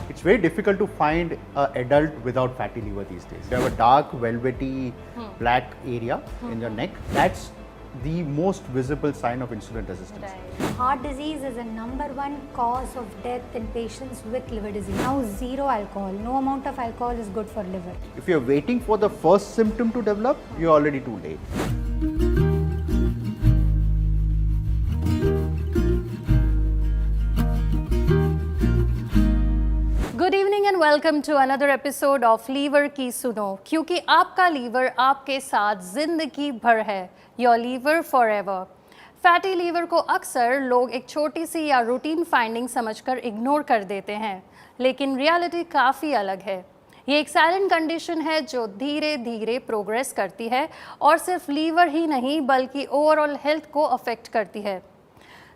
It's very difficult to find an adult without fatty liver these days. You have a dark, velvety, black area in your neck. That's the most visible sign of insulin resistance. Heart disease is a #1 cause of death in patients with liver disease. Now, zero alcohol. No amount of alcohol is good for liver. If you're waiting for the first symptom to develop, you're already too late. Good evening and welcome to another episode of liver की सुनो, क्योंकि आपका liver आपके साथ जिंदगी भर है। Your liver for ever. Fatty liver को अक्सर लोग एक छोटी सी या रूटीन फाइंडिंग समझकर इग्नोर कर देते हैं, लेकिन रियलिटी काफ़ी अलग है। ये एक साइलेंट कंडीशन है जो धीरे धीरे प्रोग्रेस करती है और सिर्फ लीवर ही नहीं बल्कि ओवरऑल हेल्थ को अफेक्ट करती है।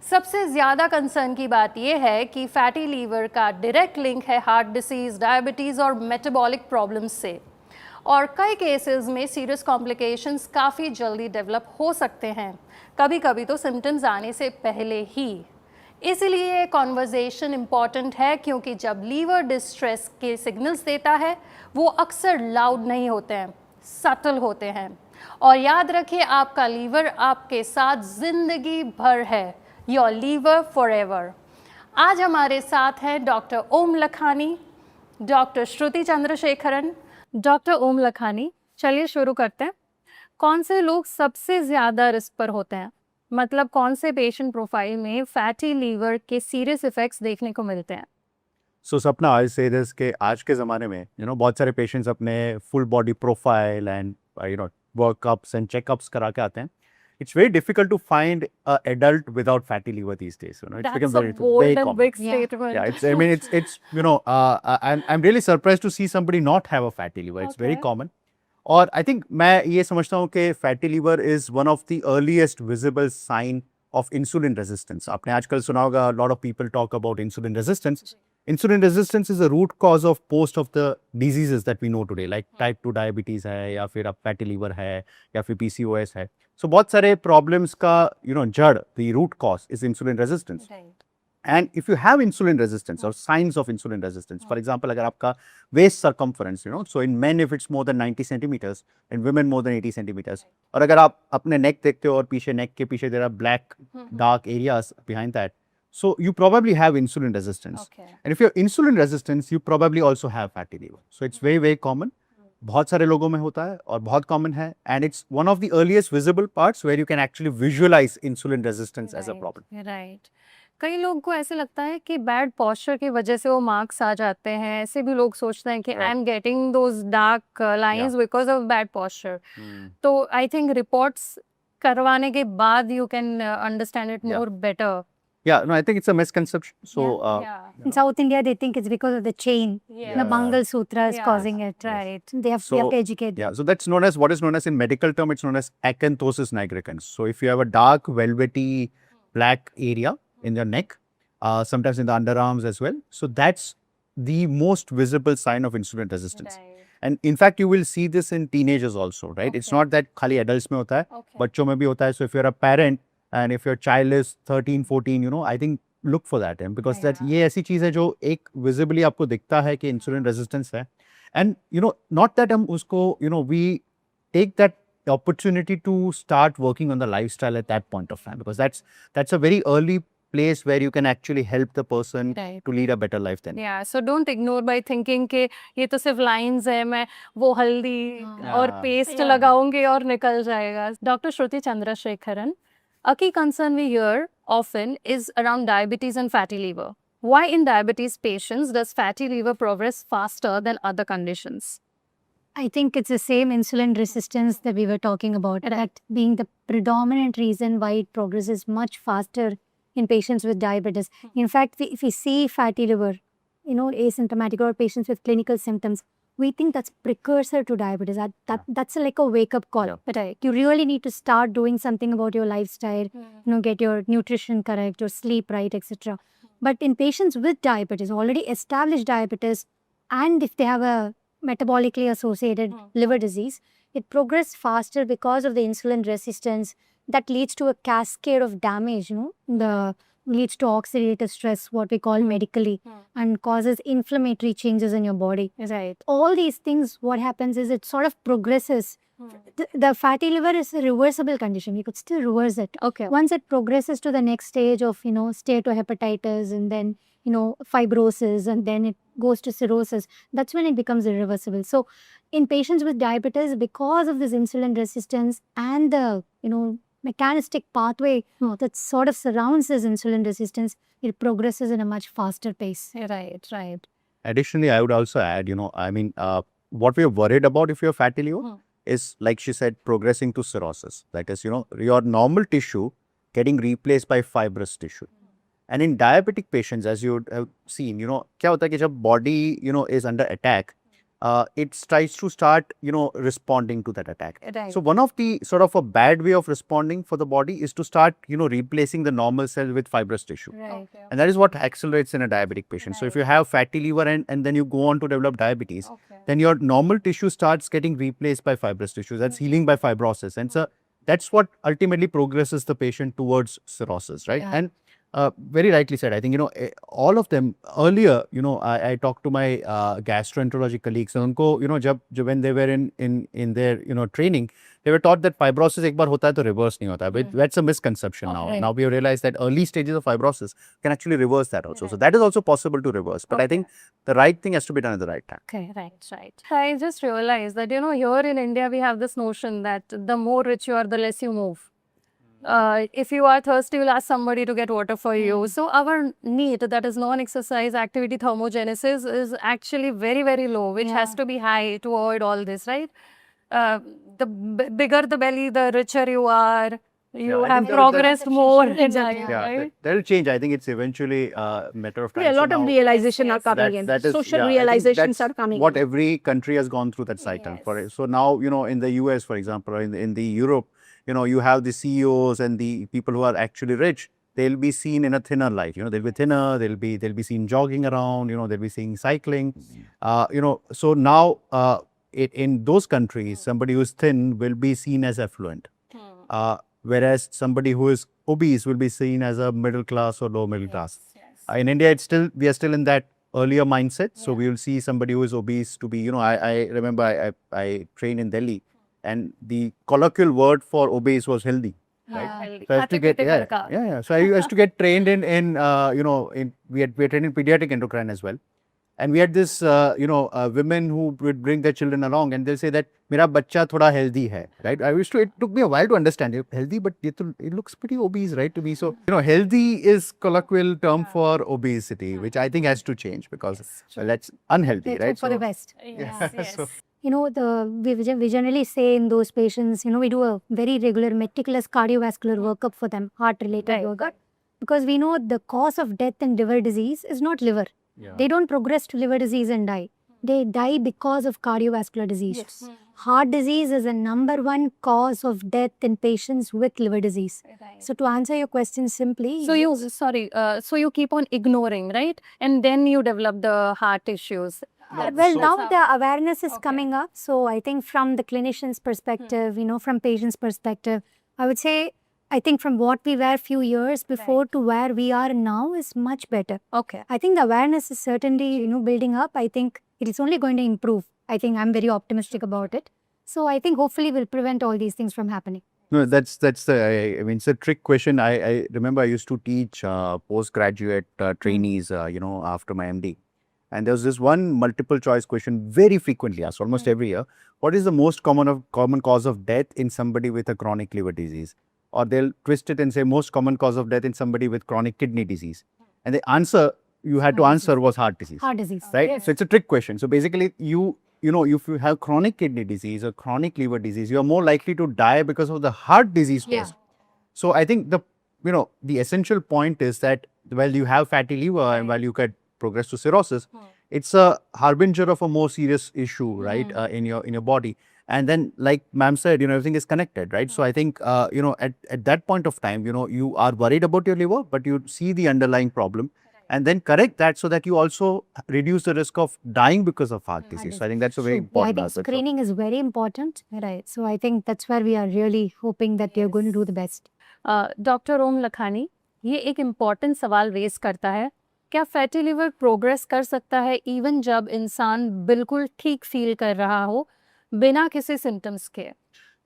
सबसे ज़्यादा कंसर्न की बात यह है कि फैटी लीवर का डायरेक्ट लिंक है हार्ट डिसीज़, डायबिटीज़ और मेटाबॉलिक प्रॉब्लम्स से, और कई केसेस में सीरियस कॉम्प्लिकेशंस काफ़ी जल्दी डेवलप हो सकते हैं, कभी कभी तो सिम्टम्स आने से पहले ही। इसलिए ये कॉन्वर्जेशन इम्पॉर्टेंट है, क्योंकि जब लीवर डिस्ट्रेस के सिग्नल्स देता है वो अक्सर लाउड नहीं होते हैं, सटल होते हैं। और याद रखिए, आपका लीवर आपके साथ ज़िंदगी भर है। Your liver for ever. आज हमारे साथ हैं doctor Om Lakhani, doctor Shruti Chandrasekharan. Doctor Om Lakhani, चलिए शुरू करते हैं। कौन से लोग सबसे ज़्यादा रिस्क पर होते हैं? मतलब कौन से पेशेंट प्रोफाइल में फैटी लीवर के सीरियस इफेक्ट्स देखने को मिलते हैं? सो सपना, आई से दिस के आज के ज़माने में बहुत सारे पेशेंट्स अपने full body profile and workups and checkups करा के आते हैं. It's very difficult to find an adult without fatty liver these days. It's That's become a very bold and common. big Yeah. statement. Yeah, I mean, it's I'm really surprised to see somebody not have a fatty liver. It's very Okay. common. और I think मैं ये समझता हूँ कि fatty liver is one of the earliest visible sign of insulin resistance. आपने आजकल सुना होगा, a lot of people talk about insulin resistance. Insulin resistance is a root cause of most of the diseases that we know today, like type 2 diabetes है, या फिर अब fatty liver है, या फिर PCOS है. So बहुत सारे problems का जड़, the root cause is insulin resistance. Right. And if you have insulin resistance or signs of insulin resistance, for example, अगर आपका waist circumference, so in men if it's more than 90 centimeters, in women more than 80 centimeters, और अगर आप अपने neck देखते हो और पीछे neck के पीछे there are black dark areas behind that, so you probably have insulin resistance. Okay. And if you're insulin resistance, you probably also have fatty liver. So it's very, very common. बहुत सारे लोगों में होता है और बहुत common है, and it's one of the earliest visible parts where you can actually visualize insulin resistance as a problem. Right. कई लोगों को ऐसे लगता है कि बैड पोस्चर की वजह से वो मार्क्स आ जाते हैं। ऐसे भी लोग सोचते हैं कि I am getting those dark lines because of bad posture. तो आई थिंक रिपोर्ट्स करवाने के बाद you can understand it more better. Yeah, no, I think it's a misconception. So, In South India, they think it's because of the chain. Yeah. The Bangal Sutra is Yeah. causing it. Right. They have to educate them. yeah, so that's known as, what is known as in medical term, it's known as acanthosis nigricans. So if you have a dark, velvety, black area in your neck, sometimes in the underarms as well, so that's the most visible sign of insulin resistance. And in fact, you will see this in teenagers also, right? It's Okay. not that खाली adults में होता है, Okay. बच्चों में भी होता है. So if you're a parent and if your child is 13, 14, I think look for that, because that ये ऐसी चीज़ है जो एक visibly आपको दिखता है कि insulin resistance है. And not that हम उसको we take that opportunity to start working on the lifestyle at that point of time, because that's a very early place where you can actually help the person Right. to lead a better life then. Yeah, so don't ignore by thinking कि ये तो सिर्फ lines है, मैं वो हल्दी और Yeah. Paste लगाऊंगी और निकल जाएगा। Doctor Shruti Chandrasekaran, a key concern we hear often is around diabetes and fatty liver. Why in diabetes patients does fatty liver progress faster than other conditions? I think it's the same insulin resistance that we were talking about, that being the predominant reason why it progresses much faster in patients with diabetes. In fact, if we see fatty liver, asymptomatic or patients with clinical symptoms, we think that's precursor to diabetes. That's like a wake-up call. Yeah. But you really need to start doing something about your lifestyle, get your nutrition correct, your sleep right, etc. But in patients with diabetes, already established diabetes, and if they have a metabolically associated liver disease, it progresses faster because of the insulin resistance that leads to a cascade of damage, the leads to oxidative stress, what we call medically, and causes inflammatory changes in your body. Right. All these things, what happens is it sort of progresses. The fatty liver is a reversible condition. You could still reverse it. Okay. Once it progresses to the next stage of, steatohepatitis and then, fibrosis, and then it goes to cirrhosis, that's when it becomes irreversible. So in patients with diabetes, because of this insulin resistance and the, mechanistic pathway that sort of surrounds this insulin resistance, it progresses in a much faster pace. Right, right. Additionally, I would also add, what we are worried about if you're fatty liver is, like she said, progressing to cirrhosis. That is, your normal tissue getting replaced by fibrous tissue. And in diabetic patients, as you have seen, क्या होता है कि जब body, is under attack, it tries to start, responding to that attack. Right. So one of the sort of a bad way of responding for the body is to start, replacing the normal cell with fibrous tissue. Right. And that is what accelerates in a diabetic patient. So if you have fatty liver and then you go on to develop diabetes, then your normal tissue starts getting replaced by fibrous tissue. That's healing by fibrosis. And so that's what ultimately progresses the patient towards cirrhosis, right? Yeah. And very rightly said. I think, all of them earlier, I talked to my gastroenterology colleagues and unko, when they were in their, training, they were taught that fibrosis ek baar hota hai to reverse nahi hota hai. But that's a misconception now. Right. Now we have realized that early stages of fibrosis can actually reverse that also. So that is also possible to reverse. But I think the right thing has to be done at the right time. Okay, right. I just realized that, here in India, we have this notion that the more rich you are, the less you move. If you are thirsty, you'll ask somebody to get water for you. So our NEAT, that is non-exercise activity thermogenesis, is actually very, very low, which has to be high to avoid all this, right? The bigger the belly, the richer you are. You I have think progressed more in Exactly. life, Yeah, right? that'll change. I think it's eventually a matter of time. Yeah, a So lot of now realization are coming in. that is Social yeah, I think realizations that's are coming what in. every country has gone through that cycle for it. So now, in the US, for example, or in the Europe, you have the CEOs and the people who are actually rich. They'll be seen in a thinner life. They'll be thinner. They'll be seen jogging around. They'll be seen cycling. So now in those countries, somebody who's thin will be seen as affluent. Whereas somebody who is obese will be seen as a middle class or low middle class. In India, we are still in that earlier mindset. So we will see somebody who is obese to be, I remember I trained in Delhi and the colloquial word for obese was healthy. Right? So I used to get, yeah. So I used to get trained we were trained in pediatric endocrine as well. And we had this, women who would bring their children along and they'll say that, mera bachcha thoda healthy hai, right? It took me a while to understand it. Healthy, but it looks pretty obese, right, to me. So, healthy is colloquial term for obesity, which I think has to change because that's unhealthy, Let's right? hope for So- the best. Yes. So- We generally say in those patients, we do a very regular meticulous cardiovascular workup for them, heart-related Right. workup, because we know the cause of death in liver disease is not liver. Yeah. They don't progress to liver disease and die. They die because of cardiovascular disease. Yes. Heart disease is the #1 cause of death in patients with liver disease. So to answer your question simply, So you keep on ignoring, right? And then you develop the heart issues. well, now the awareness is coming up. So I think from the clinician's perspective, from patient's perspective, I would say, I think from what we were a few years before to where we are now is much better. Okay. I think the awareness is certainly, building up. I think it is only going to improve. I think I'm very optimistic about it. So I think hopefully we'll prevent all these things from happening. No, that's it's a trick question. I remember I used to teach postgraduate trainees, after my MD. And there was this one multiple choice question very frequently asked, almost every year. What is the most common cause of death in somebody with a chronic liver disease? Or they'll twist it and say most common cause of death in somebody with chronic kidney disease. And the answer you had to answer was heart disease. Heart disease. Right? So it's a trick question. So basically if you have chronic kidney disease or chronic liver disease, you are more likely to die because of the heart disease first. So I think the essential point is that while you have fatty liver and while you could progress to cirrhosis, it's a harbinger of a more serious issue, right, in your body. And then, like ma'am said, everything is connected, right? So I think, at that point of time, you are worried about your liver, but you see the underlying problem and then correct that so that you also reduce the risk of dying because of heart disease. So I think that's a very I important think aspect. screening is very important. Right. So I think that's where we are really hoping that we are going to do the best. Dr. Om Lakhani, ये एक important सवाल raise करता है, क्या fatty liver progress कर सकता है even जब इंसान बिल्कुल ठीक फील कर रहा हो बिना किसी सिम्टम्स के?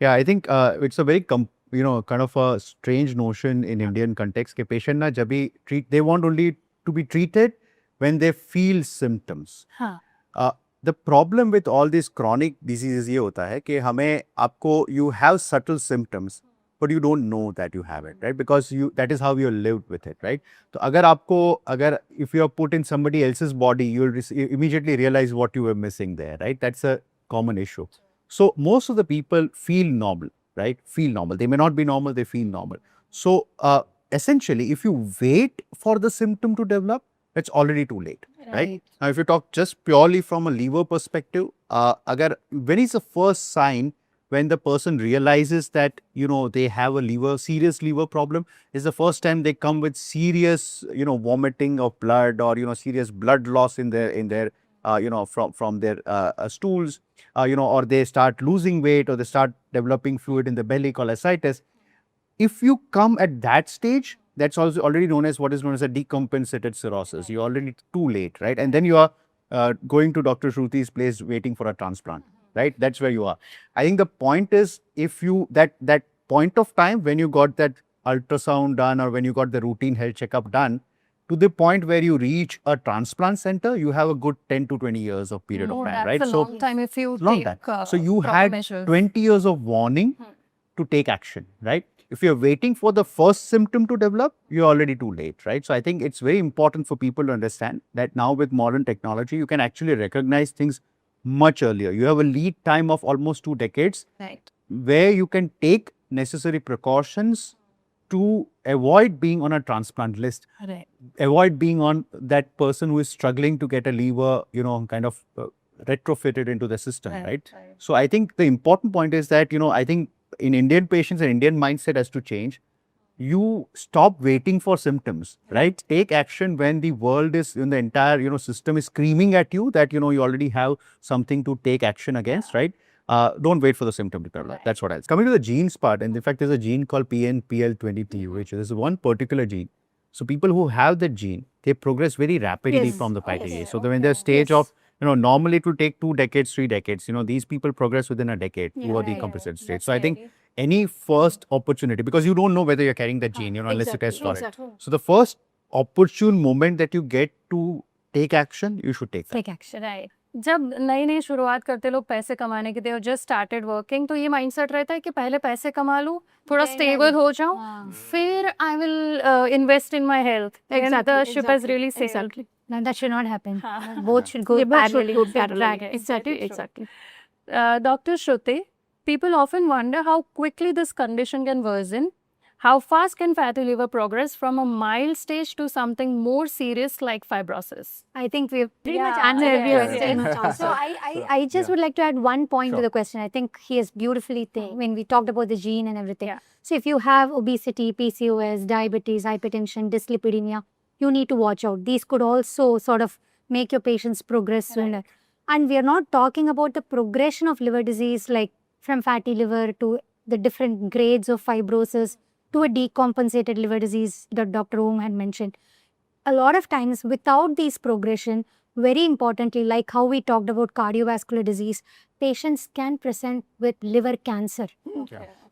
Yeah, I think it's a very kind of a strange notion in Indian context कि patient ना जब भी they want only to be treated when they feel symptoms. हाँ, The problem with all these chronic diseases ये होता है कि हमें आपको you have subtle symptoms but you don't know that you have it, right? Because that is how you lived with it, right? तो अगर if you are put in somebody else's body, you'll immediately realize what you were missing there, right? That's a common issue. So most of the people feel normal, right? Feel normal. They may not be normal, they feel normal. So essentially, if you wait for the symptom to develop, it's already too late, right? Now, if you talk just purely from a liver perspective, when is the first sign when the person realizes that they have a serious liver problem is the first time they come with serious vomiting of blood or serious blood loss in their from their stools, or they start losing weight or they start developing fluid in the belly called ascites. If you come at that stage, that's also already known as what is known as a decompensated cirrhosis. You're already too late, right? And then you are going to Dr. Shruti's place waiting for a transplant, right? That's where you are. I think the point is, if you, that point of time when you got that ultrasound done or when you got the routine health checkup done, to the point where you reach a transplant center, you have a good 10 to 20 years of period of time, right? That's a long time if you long take time. So you proper had measures. 20 years of warning to take action, right? If you're waiting for the first symptom to develop, you're already too late, right? So I think it's very important for people to understand that now with modern technology, you can actually recognize things much earlier. You have a lead time of almost 2 decades Right. where you can take necessary precautions to avoid being on a transplant list, Right. avoid being on that person who is struggling to get a liver, kind of retrofitted into the system, right? So I think the important point is that, I think in Indian patients, an Indian mindset has to change. You stop waiting for symptoms, right? Take action when the world is, the entire, system is screaming at you that, you already have something to take action against, right? Don't wait for the symptom to develop. That's what else. Coming to the genes part, and in fact, there's a gene called PNPL20P, which is one particular gene. So people who have that gene, they progress very rapidly from the PITA. So when they're stage of, normally it will take 2 decades, 3 decades. These people progress within a decade who are the compensated state. So I think any first opportunity, because you don't know whether you're carrying that gene, unless you test for it. So the first opportune moment that you get to take action, you should take that. Take action. Right जब नई नई शुरुआत करते लोग पैसे कमाने के लिए जस्ट स्टार्टेड वर्किंग तो ये माइंडसेट रहता है कि पहले पैसे कमा लूं थोड़ा स्टेबल हो जाऊं फिर I will invest in my health and the ship has really sailed. Now that should not happen. Both should go parallel. Exactly. Dr. Shruti, people often wonder how quickly this condition can worsen. How fast can fatty liver progress from a mild stage to something more serious like fibrosis? I think we've pretty much answered every question. So I just would like to add one point to the question. I think he has beautifully when we talked about the gene and everything. So if you have obesity, PCOS, diabetes, hypertension, dyslipidemia, you need to watch out. These could also sort of make your patients progress sooner. And we are not talking about the progression of liver disease, like from fatty liver to the different grades of fibrosis to a decompensated liver disease that Dr. Om had mentioned. A lot of times without these progression, very importantly, like how we talked about cardiovascular disease, patients can present with liver cancer.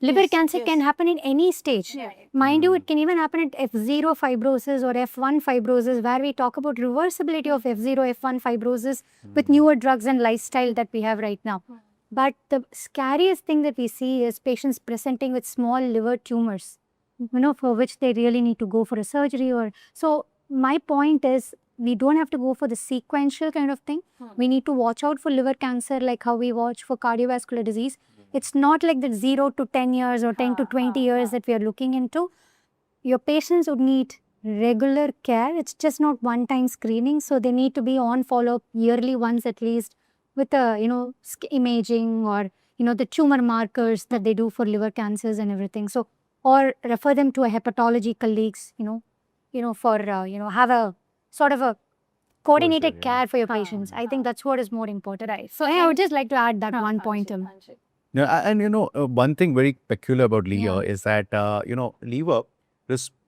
Liver cancer can happen in any stage. Mind you, it can even happen at F0 fibrosis or F1 fibrosis, where we talk about reversibility of F0, F1 fibrosis with newer drugs and lifestyle that we have right now. But the scariest thing that we see is patients presenting with small liver tumors, for which they really need to go for a surgery. So my point is, we don't have to go for the sequential kind of thing. We need to watch out for liver cancer like how we watch for cardiovascular disease. It's not like the 0 to 10 years or 10 to 20 years that we are looking into. Your patients would need regular care. It's just not one-time screening. So they need to be on follow-up yearly once at least with imaging or, the tumor markers that they do for liver cancers and everything. So, or refer them to a hepatology colleagues, for, have a sort of a coordinated care for your patients. I think that's what is more important. Right. So I would just like to add that one point. And one thing very peculiar about liver is that, liver,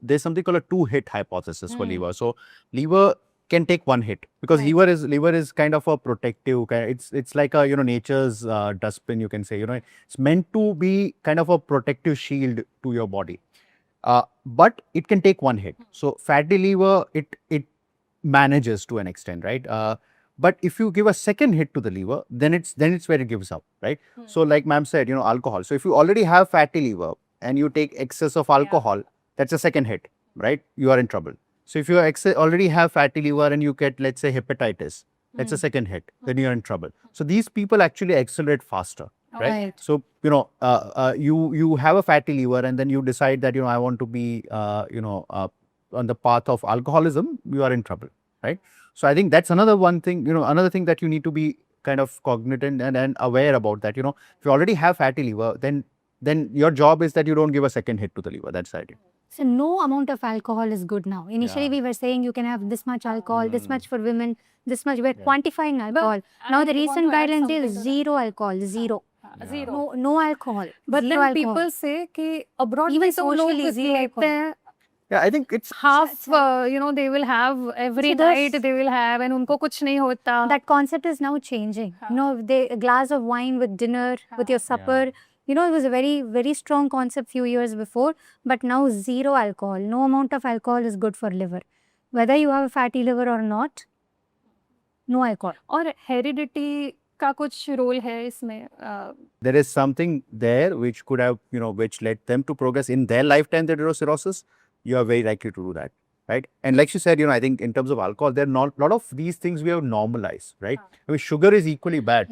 there's something called a two-hit hypothesis for liver. So liver can take one hit because liver is kind of a protective it's like a nature's dustbin, you can say. It's meant to be kind of a protective shield to your body, but it can take one hit. So fatty liver, it manages to an extent, right? But if you give a second hit to the liver, then it's where it gives up, right? So like ma'am said, alcohol. So if you already have fatty liver and you take excess of alcohol, that's a second hit, right? You are in trouble. So if you already have fatty liver and you get, let's say, hepatitis, that's a second hit, then you're in trouble. So these people actually accelerate faster, right? So, you have a fatty liver and then you decide that, I want to be, on the path of alcoholism, you are in trouble, right? So I think that's another thing that you need to be kind of cognizant and aware about that. If you already have fatty liver, then your job is that you don't give a second hit to the liver. That's the idea. So no amount of alcohol is good now. Initially, we were saying you can have this much alcohol, this much for women, this much. We're quantifying alcohol. Now the recent guidelines is zero alcohol, zero. No alcohol. But zero then alcohol. people say कि abroad Even में तो लोग socially, zero लेते alcohol. हैं Yeah, I think it's half, they will have every See, those- night, they will have, and उनको कुछ नहीं होता. That concept is now changing. A glass of wine with dinner, with your supper. It was a very, very strong concept few years before, but now zero alcohol. No amount of alcohol is good for liver. Whether you have a fatty liver or not, no alcohol. और heredity का कुछ role है इसमें. there is something there which could have, which led them to progress in their lifetime, the cirrhosis. You are very likely to do that, right? And like she said, I think in terms of alcohol, there are not lot of these things we have normalized, right? I mean, sugar is equally bad,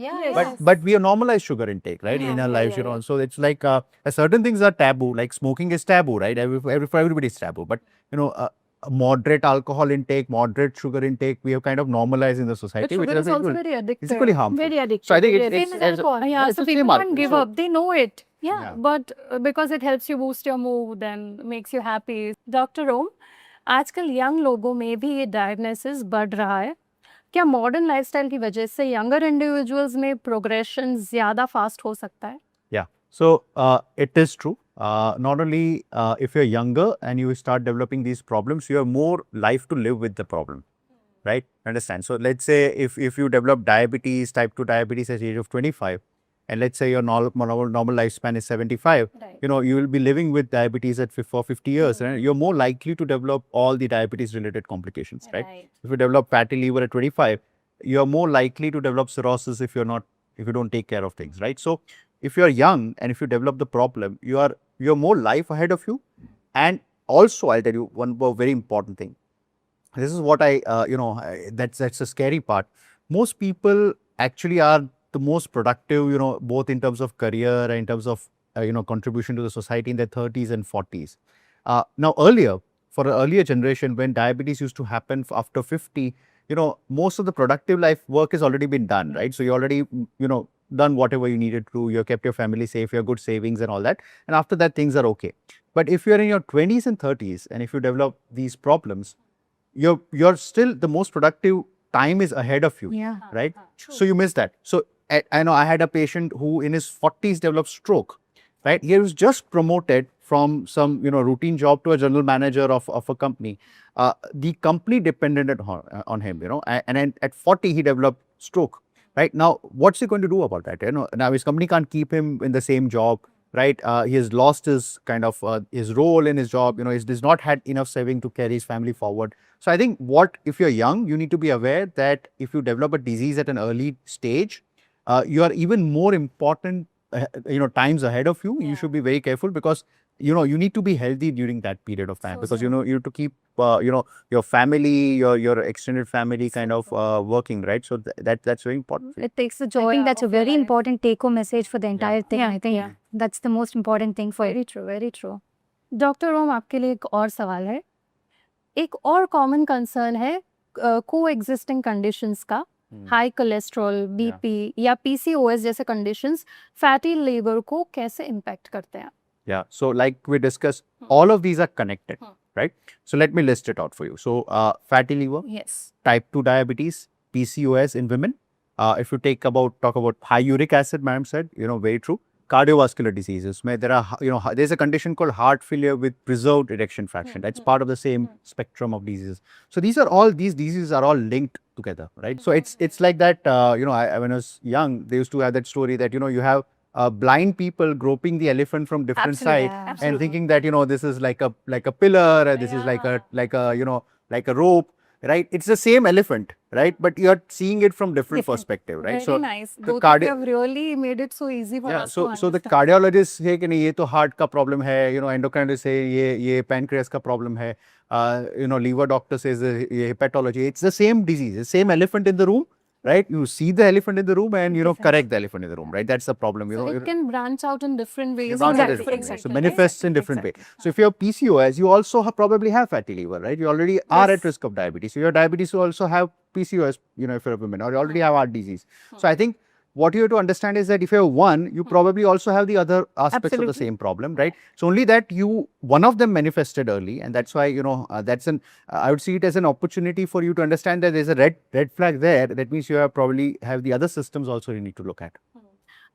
but we have normalized sugar intake, right, in our lives, So it's like certain things are taboo, like smoking is taboo, right? For everybody is taboo, but a moderate alcohol intake, moderate sugar intake, we have kind of normalized in the society, But which sugar is is also very addictive. It's equally harmful. Very addictive. So I think Very it's addictive. Yeah, it's so the same people can't alcohol. give So- up. They know it. Yeah. But because it helps you boost your mood and makes you happy. Dr. Om, आजकल young लोगों में भी ये diagnosis बढ़ रहा है. क्या modern lifestyle की वजह से यंगर इंडिविजुअल्स में प्रोग्रेशन ज़्यादा फास्ट हो सकता है? Yeah. So it is true. Not only if you're younger and you start developing these problems, you have more life to live with the problem, right? Understand? So let's say if you develop diabetes, type 2 diabetes at the age of 25, and let's say your normal lifespan is 75, Right. you will be living with diabetes for 50 years, and you're more likely to develop all the diabetes related complications, right? If you develop fatty liver at 25, you're more likely to develop cirrhosis if you don't take care of things, right? So if you're young and if you develop the problem, you're more life ahead of you. And also, I'll tell you one more very important thing. This is what that's a scary part. Most people actually are the most productive, both in terms of career and in terms of, contribution to the society in their 30s and 40s. Now, for an earlier generation, when diabetes used to happen after 50, most of the productive life work has already been done, right? So you already, done whatever you needed to, you kept your family safe, you have good savings and all that. And after that, things are okay. But if you're in your 20s and 30s, and if you develop these problems, you're still the most productive time is ahead of you, Yeah. right? So you miss that. So I know I had a patient who in his 40s developed stroke, right? He was just promoted from some, routine job to a general manager of a company. The company depended on him, and then at 40 he developed stroke, right? Now, what's he going to do about that? Now his company can't keep him in the same job, right? He has lost his kind of his role in his job. He's not had enough saving to carry his family forward. So I think if you're young, you need to be aware that if you develop a disease at an early stage, you are even more important, times ahead of you. You should be very careful because, you need to be healthy during that period of time because, you have to keep, your family, your extended family kind of working, right? So that's very important. It takes the I joy think that's a of your very life. important take-home message for the entire thing. I think yeah. that's the most important thing for it. Very true very true. Doctor Om, आपके लिए एक और सवाल है. एक और common concern है को एग्जिस्टिंग कंडीशंस का. हाई कोलेस्ट्रॉल, बीपी या पीसीओएस जैसे कंडीशंस फैटी लिवर को कैसे इम्पैक्ट करते हैं? Yeah. So like we discussed, all of these are connected, right? So let me list it out for you. So fatty liver, yes. type 2 diabetes, PCOS in women. If you talk about high uric acid, madam said, very true. cardiovascular diseases. There are, there's a condition called heart failure with preserved ejection fraction. That's part of the same spectrum of diseases. So these diseases are all linked together, right? So it's like that. When I was young, they used to have that story that you have blind people groping the elephant from different sides and thinking that this is like a pillar, this is like a rope, right? It's the same elephant, right? But you're seeing it from different perspective, right? Very nice. the Both of you have really made it so easy for us to so the understand. cardiologist say कि नहीं ये तो heart का problem है, endocrinologist say ये pancreas का problem है, liver doctor says ये hepatology. It's the same disease, the same elephant in the room, right? You see the elephant in the room and correct the elephant in the room, right? That's the problem. So it can branch out in different ways. Branch out in Exactly. different ways. So manifests in different ways. So if you have PCOS, you also probably have fatty liver, right? You already are at risk of diabetes. So your diabetes will also have PCOS, if you're a woman, or you already have heart disease. So I think what you have to understand is that if you have one, you probably also have the other aspects of the same problem, right? So only that one of them manifested early, and that's why I would see it as an opportunity for you to understand that there's a red flag there. That means you probably have the other systems also you need to look at.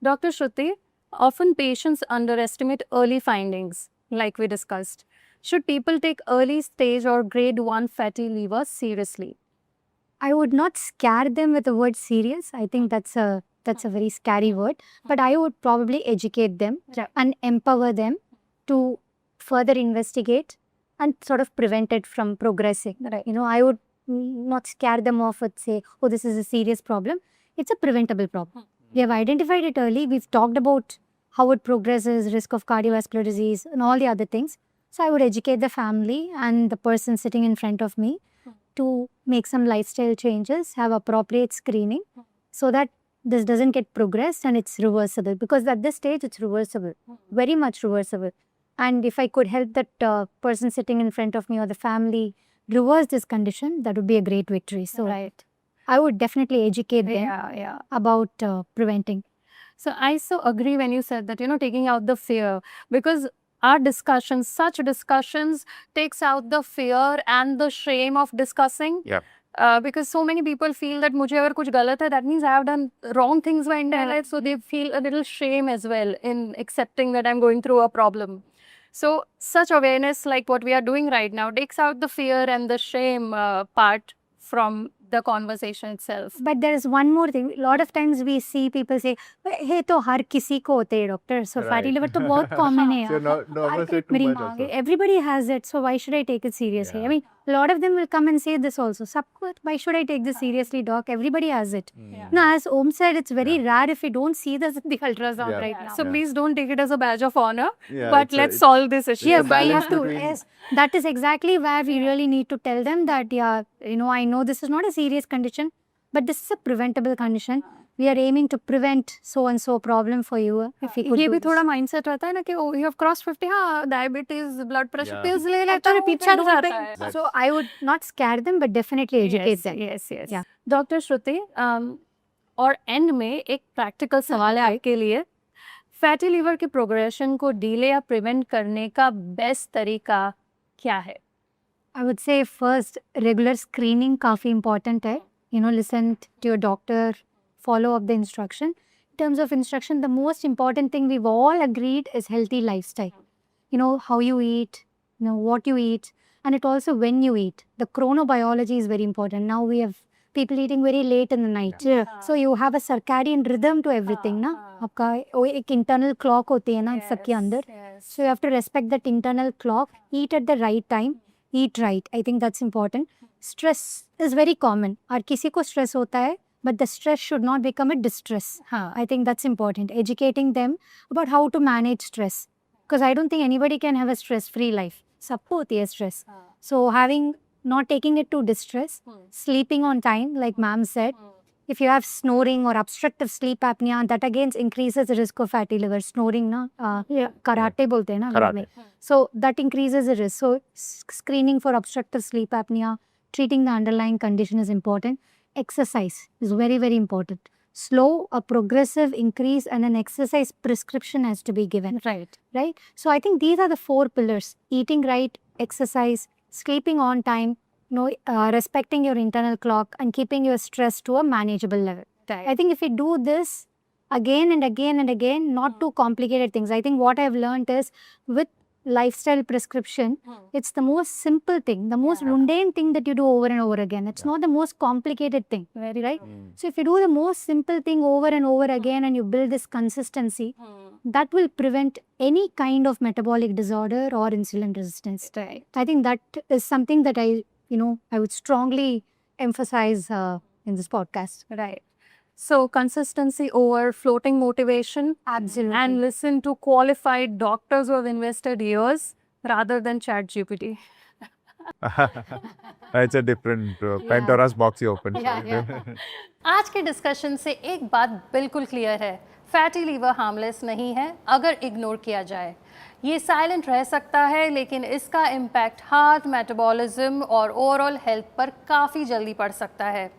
Dr. Shruti, often patients underestimate early findings, like we discussed. Should people take early stage or grade 1 fatty liver seriously? I would not scare them with the word serious. I think that's a very scary word. But I would probably educate them and empower them to further investigate and sort of prevent it from progressing. Right. I would not scare them off and say, oh, this is a serious problem. It's a preventable problem. We have identified it early. We've talked about how it progresses, risk of cardiovascular disease, and all the other things. So I would educate the family and the person sitting in front of me to make some lifestyle changes, have appropriate screening so that this doesn't get progressed and it's reversible, because at this stage it's reversible, very much reversible. And if I could help that person sitting in front of me or the family reverse this condition, that would be a great victory. So I would definitely educate them about preventing. So I so agree when you said that, taking out the fear, because our discussions, such discussions takes out the fear and the shame of discussing. Yeah. Because so many people feel that मुझे अगर कुछ गलत है, that means I have done wrong things my entire life, so they feel a little shame as well in accepting that I'm going through a problem. So such awareness like what we are doing right now takes out the fear and the shame part from the conversation itself. But there is one more thing. A lot of times we see people say, hey, तो हर किसी को होते हैं doctor. So fatty liver तो बहुत common है यार. Everybody has it. So why should I take it seriously? I mean, a lot of them will come and say this also. Sabko, why should I take this seriously, doc? Everybody has it. Now, as Om said, it's very rare if we don't see this in the ultrasound right now. So please don't take it as a badge of honor. Yeah, but let's solve this issue. Yes, balance we have to. between- Yes, that is exactly where we really need to tell them that, I know this is not a serious condition, but this is a preventable condition. We are aiming to prevent so and so problem for you. If we could ये do भी this. थोड़ा mindset रहता है ना कि you have crossed 50, हाँ diabetes, blood pressure Yeah. pills ले लेता तो हूँ, repeat चल चल जाता जाता है. So I would not scare them, but definitely educate them. Yes. Yeah. Doctor Shruti, और एंड में एक प्रैक्टिकल सवाल है आपके लिए. फैटी लीवर के प्रोग्रेशन को डीले या प्रिवेंट करने का बेस्ट तरीका क्या है? I would say first, regular screening काफ़ी important है. Listen to your doctor, follow up the instruction. In terms of instruction, the most important thing we've all agreed is healthy lifestyle. How you eat, what you eat, and it also when you eat. The chronobiology is very important. Now we have people eating very late in the night. So you have a circadian rhythm to everything, ना? आपका वो एक internal clock होती है ना इन सबके अंदर. So you have to respect that internal clock, eat at the right time, eat right. I think that's important. Stress is very common. और किसी को stress होता है, but the stress should not become a distress. I think that's important. Educating them about how to manage stress. Because I don't think anybody can have a stress-free life. सबको होती है stress. So not taking it to distress, sleeping on time, like ma'am said. If you have snoring or obstructive sleep apnea, that again increases the risk of fatty liver. Snoring, na, karate bolte हैं ना अंग्रेजी में. So that increases the risk. So screening for obstructive sleep apnea, treating the underlying condition is important. Exercise is very, very important. Slow, a progressive increase, and an exercise prescription has to be given. Right? So I think these are the 4 pillars: eating right, exercise, sleeping on time, respecting your internal clock, and keeping your stress to a manageable level. I think if we do this, again and again and again, not too complicated things. I think what I've learned is with lifestyle prescription, it's the most simple thing, the most mundane thing that you do over and over again. It's not the most complicated thing, right? So if you do the most simple thing over and over again and you build this consistency, that will prevent any kind of metabolic disorder or insulin resistance. Right. I think that is something that I would strongly emphasize in this podcast. Right. So consistency over floating motivation. Absolutely. And listen to qualified doctors who have invested years rather than ChatGPT. It's a different Pandora's box you open. आज के discussion से एक बात बिल्कुल clear है, fatty liver harmless नहीं है अगर इग्नोर किया जाए। ये साइलेंट रह सकता है लेकिन इसका इम्पैक्ट हार्ट, मेटाबॉलिज्म और ओवरऑल हेल्थ पर काफ़ी जल्दी पड़ सकता है।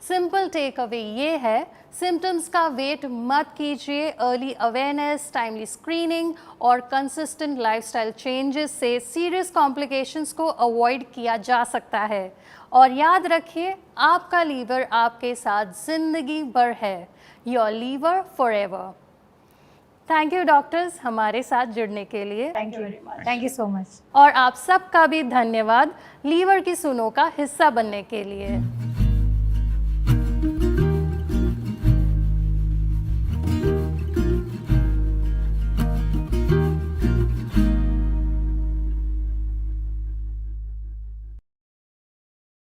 सिंपल टेक अवे ये है, सिम्टम्स का वेट मत कीजिए। अर्ली अवेयरनेस, टाइमली स्क्रीनिंग और कंसिस्टेंट लाइफस्टाइल चेंजेस से सीरियस कॉम्प्लिकेशंस को अवॉइड किया जा सकता है। और याद रखिए, आपका लीवर आपके साथ जिंदगी भर है। Your liver forever. Thank you doctors हमारे साथ जुड़ने के लिए। Thank you so much. और आप सबका भी धन्यवाद लीवर की सुनो का हिस्सा बनने के लिए।